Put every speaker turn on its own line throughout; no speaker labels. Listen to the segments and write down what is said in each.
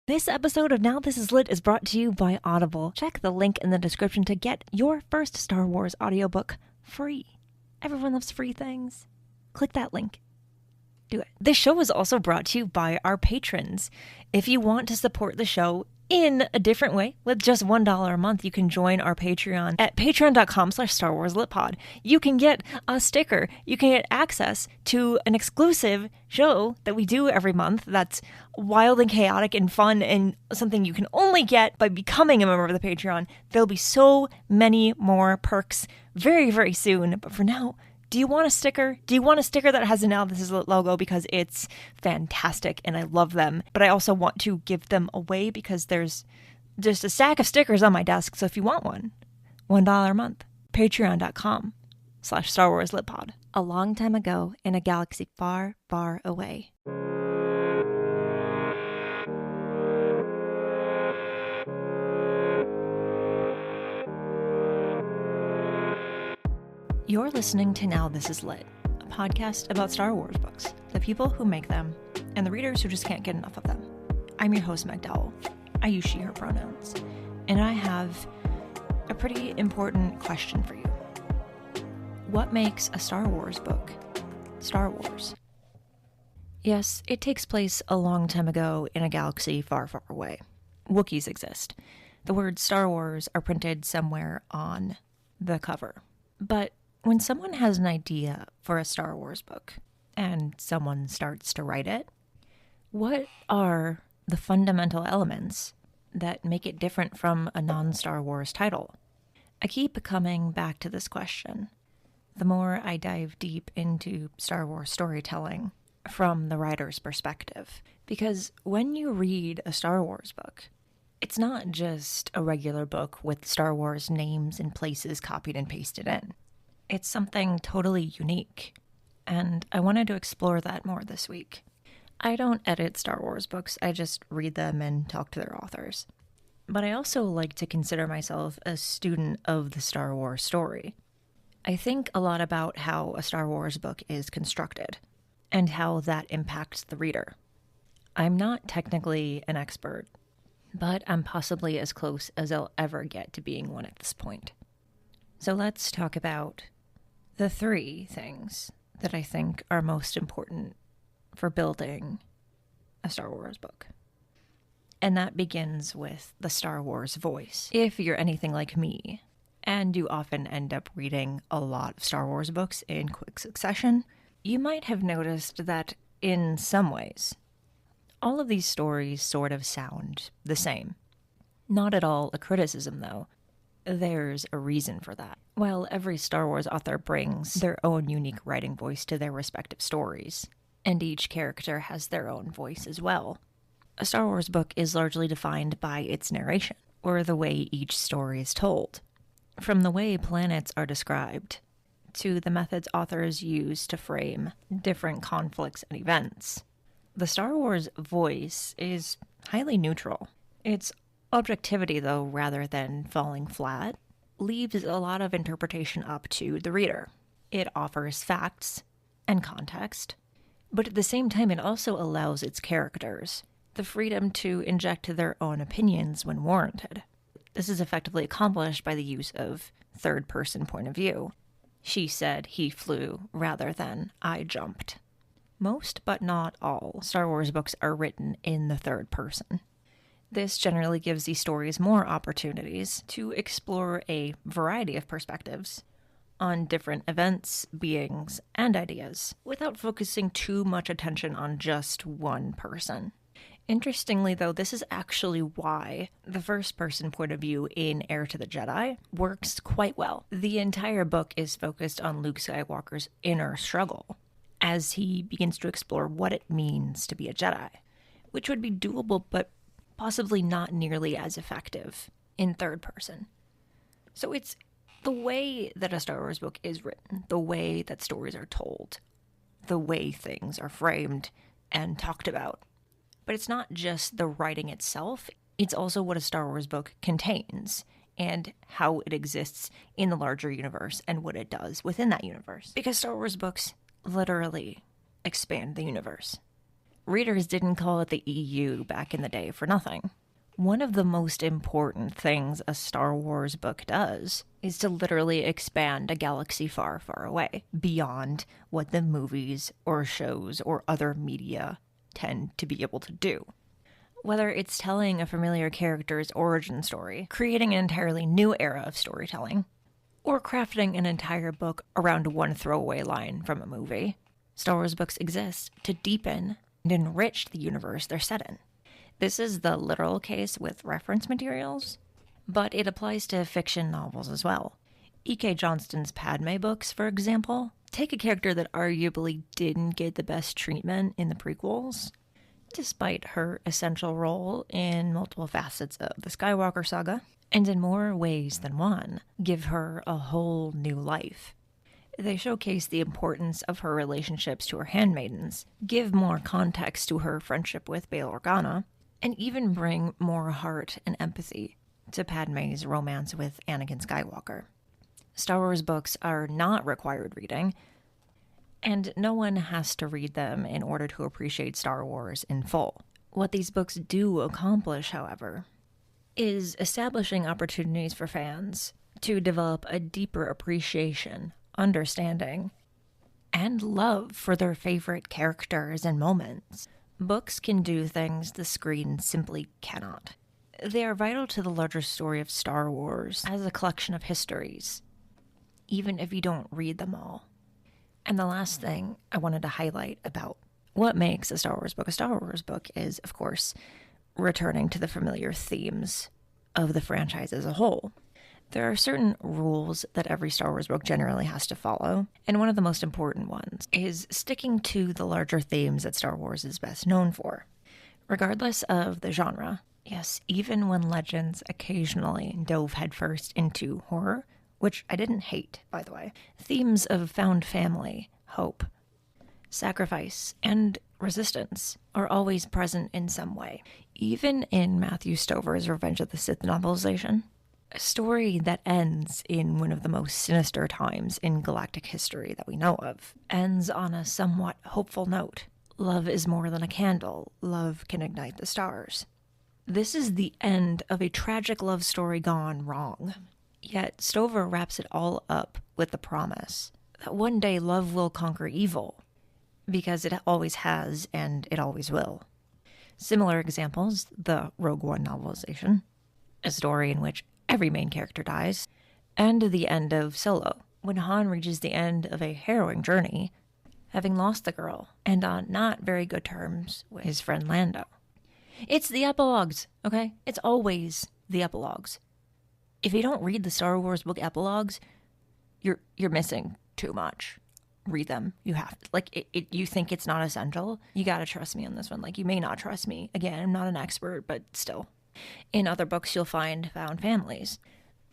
This episode of Now This Is Lit is brought to you by Audible. Check the link in the description to get your first Star Wars audiobook free. Everyone loves free things. Click that link. Do it. This show is also brought to you by our patrons. If you want to support the show in a different way, with just $1 a month, you can join our Patreon at patreon.com/StarWarsLitPod. You can get a sticker. You can get access to an exclusive show that we do every month that's wild and chaotic and fun and something you can only get by becoming a member of the Patreon. There'll be so many more perks very, very soon. But for now, do you want a sticker? Do you want a sticker that has a Now This Is Lit logo? Because it's fantastic and I love them. But I also want to give them away because there's just a stack of stickers on my desk. So if you want one, $1 a month. Patreon.com/StarWarsLitPod. A long time ago in a galaxy far, far away. You're listening to Now This Is Lit, a podcast about Star Wars books, the people who make them, and the readers who just can't get enough of them. I'm your host, Meg Dowell. I use she, her pronouns. And I have a pretty important question for you. What makes a Star Wars book Star Wars? Yes, it takes place a long time ago in a galaxy far, far away. Wookiees exist. The words Star Wars are printed somewhere on the cover. But when someone has an idea for a Star Wars book and someone starts to write it, what are the fundamental elements that make it different from a non-Star Wars title? I keep coming back to this question the more I dive deep into Star Wars storytelling from the writer's perspective. Because when you read a Star Wars book, it's not just a regular book with Star Wars names and places copied and pasted in. It's something totally unique, and I wanted to explore that more this week. I don't edit Star Wars books, I just read them and talk to their authors. But I also like to consider myself a student of the Star Wars story. I think a lot about how a Star Wars book is constructed, and how that impacts the reader. I'm not technically an expert, but I'm possibly as close as I'll ever get to being one at this point. So let's talk about the 3 things that I think are most important for building a Star Wars book. And that begins with the Star Wars voice. If you're anything like me, and you often end up reading a lot of Star Wars books in quick succession, you might have noticed that in some ways, all of these stories sort of sound the same. Not at all a criticism, though. There's a reason for that. While every Star Wars author brings their own unique writing voice to their respective stories, and each character has their own voice as well, a Star Wars book is largely defined by its narration, or the way each story is told. From the way planets are described, to the methods authors use to frame different conflicts and events, the Star Wars voice is highly neutral. Its objectivity, though, rather than falling flat, leaves a lot of interpretation up to the reader. It offers facts and context, but at the same time it also allows its characters the freedom to inject their own opinions when warranted. This is effectively accomplished by the use of third-person point of view. She said, he flew, rather than I jumped. Most, but not all, Star Wars books are written in the third person. This generally gives these stories more opportunities to explore a variety of perspectives on different events, beings, and ideas, without focusing too much attention on just one person. Interestingly, though, this is actually why the first-person point of view in Heir to the Jedi works quite well. The entire book is focused on Luke Skywalker's inner struggle as he begins to explore what it means to be a Jedi, which would be doable but possibly not nearly as effective in third person. So it's the way that a Star Wars book is written, the way that stories are told, the way things are framed and talked about. But it's not just the writing itself, it's also what a Star Wars book contains and how it exists in the larger universe and what it does within that universe. Because Star Wars books literally expand the universe. readers didn't call it the EU back in the day for nothing. One of the most important things a Star Wars book does is to literally expand a galaxy far, far away, beyond what the movies or shows or other media tend to be able to do. Whether it's telling a familiar character's origin story, creating an entirely new era of storytelling, or crafting an entire book around one throwaway line from a movie, Star Wars books exist to deepen and enrich the universe they're set in. This is the literal case with reference materials, but it applies to fiction novels as well. E.K. Johnston's Padme books, for example, take a character that arguably didn't get the best treatment in the prequels, despite her essential role in multiple facets of the Skywalker saga, and in more ways than one, give her a whole new life. They showcase the importance of her relationships to her handmaidens, give more context to her friendship with Bail Organa, and even bring more heart and empathy to Padme's romance with Anakin Skywalker. Star Wars books are not required reading, and no one has to read them in order to appreciate Star Wars in full. What these books do accomplish, however, is establishing opportunities for fans to develop a deeper appreciation, understanding, and love for their favorite characters and moments. Books can do things the screen simply cannot. They are vital to the larger story of Star Wars as a collection of histories, even if you don't read them all. And the last thing I wanted to highlight about what makes a Star Wars book is, of course, returning to the familiar themes of the franchise as a whole. There are certain rules that every Star Wars book generally has to follow, and one of the most important ones is sticking to the larger themes that Star Wars is best known for, regardless of the genre. Yes, even when Legends occasionally dove headfirst into horror, which I didn't hate, by the way. Themes of found family, hope, sacrifice, and resistance are always present in some way. Even in Matthew Stover's Revenge of the Sith novelization, a story that ends in one of the most sinister times in galactic history that we know of, ends on a somewhat hopeful note. Love is more than a candle. Love can ignite the stars. This is the end of a tragic love story gone wrong. Yet Stover wraps it all up with the promise that one day love will conquer evil, because it always has and it always will. Similar examples, the Rogue One novelization, a story in which every main character dies, and the end of Solo, when Han reaches the end of a harrowing journey, having lost the girl, and on not very good terms with his friend Lando. It's the epilogues, okay? It's always the epilogues. If you don't read the Star Wars book epilogues, you're missing too much. Read them. You have to. Like, you think it's not essential? You gotta trust me on this one. Like, you may not trust me. Again, I'm not an expert, but still. In other books, you'll find found families.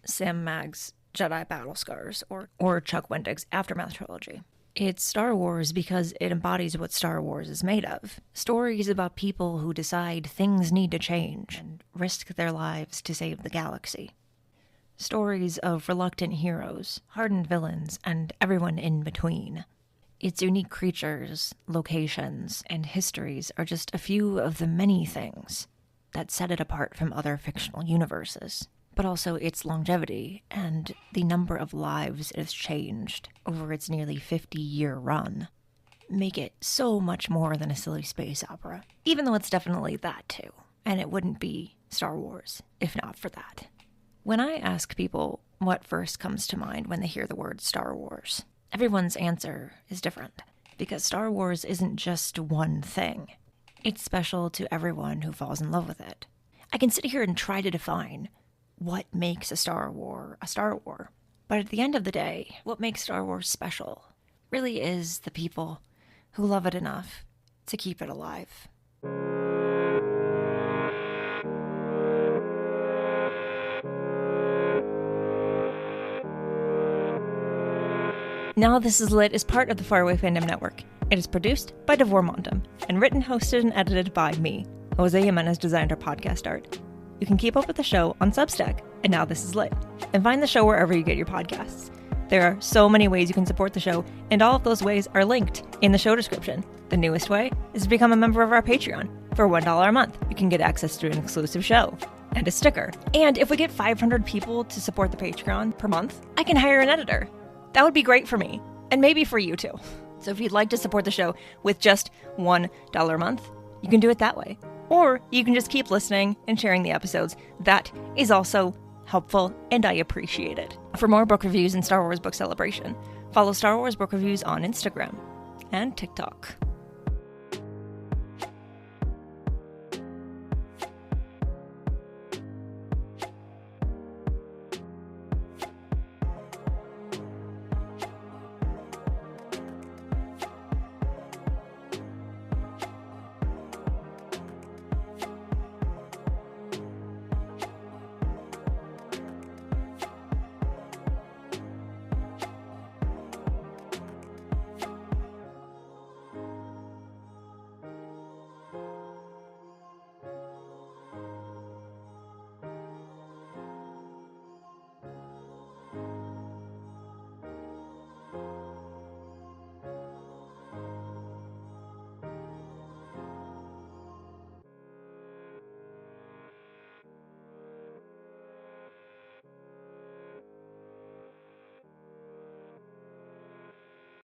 Sam Magg's Jedi Battle Scars, or Chuck Wendig's Aftermath trilogy. It's Star Wars because it embodies what Star Wars is made of. Stories about people who decide things need to change and risk their lives to save the galaxy. Stories of reluctant heroes, hardened villains, and everyone in between. Its unique creatures, locations, and histories are just a few of the many things that set it apart from other fictional universes, but also its longevity and the number of lives it has changed over its nearly 50-year run make it so much more than a silly space opera, even though it's definitely that too, and it wouldn't be Star Wars if not for that. When I ask people what first comes to mind when they hear the word Star Wars, everyone's answer is different, because Star Wars isn't just one thing. It's special to everyone who falls in love with it. I can sit here and try to define what makes a Star War a Star War, but at the end of the day, what makes Star Wars special really is the people who love it enough to keep it alive. Now This Is Lit is part of the Faraway Fandom Network. It is produced by Devor Montum and written, hosted, and edited by me. Jose Jimenez designed our podcast art. You can keep up with the show on Substack and Now This Is Lit, and find the show wherever you get your podcasts. There are so many ways you can support the show, and all of those ways are linked in the show description. The newest way is to become a member of our Patreon. For $1 a month, you can get access to an exclusive show and a sticker. And if we get 500 people to support the Patreon per month, I can hire an editor. That would be great for me, and maybe for you too. So if you'd like to support the show with just $1 a month, you can do it that way. Or you can just keep listening and sharing the episodes. That is also helpful, and I appreciate it. For more book reviews and Star Wars Book Celebration, follow Star Wars Book Reviews on Instagram and TikTok.